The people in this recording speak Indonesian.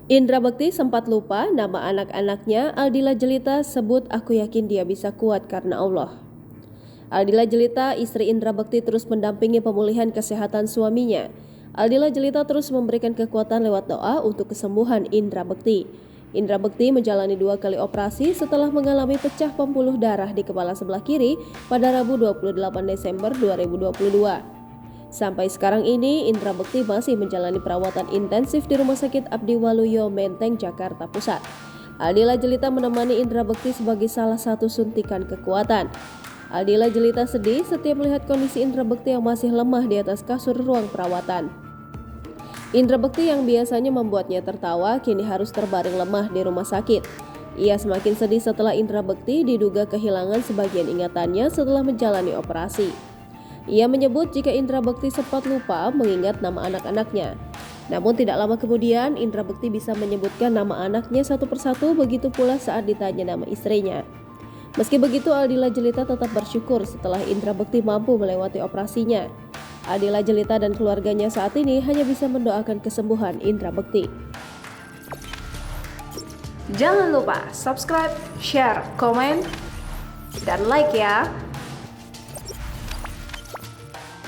Indra Bekti sempat lupa nama anak-anaknya. Aldila Jelita sebut, "Aku yakin dia bisa kuat karena Allah." Aldila Jelita, istri Indra Bekti, terus mendampingi pemulihan kesehatan suaminya. Aldila Jelita terus memberikan kekuatan lewat doa untuk kesembuhan Indra Bekti. Indra Bekti menjalani 2 kali operasi setelah mengalami pecah pembuluh darah di kepala sebelah kiri pada Rabu 28 Desember 2022. Sampai sekarang ini, Indra Bekti masih menjalani perawatan intensif di Rumah Sakit Abdi Waluyo, Menteng, Jakarta Pusat. Aldila Jelita menemani Indra Bekti sebagai salah satu suntikan kekuatan. Aldila Jelita sedih setiap melihat kondisi Indra Bekti yang masih lemah di atas kasur ruang perawatan. Indra Bekti yang biasanya membuatnya tertawa, kini harus terbaring lemah di rumah sakit. Ia semakin sedih setelah Indra Bekti diduga kehilangan sebagian ingatannya setelah menjalani operasi. Ia menyebut jika Indra Bekti sempat lupa mengingat nama anak-anaknya. Namun tidak lama kemudian Indra Bekti bisa menyebutkan nama anaknya satu persatu, begitu pula saat ditanya nama istrinya. Meski begitu, Aldila Jelita tetap bersyukur setelah Indra Bekti mampu melewati operasinya. Aldila Jelita dan keluarganya saat ini hanya bisa mendoakan kesembuhan Indra Bekti. Jangan lupa subscribe, share, komen, dan like ya.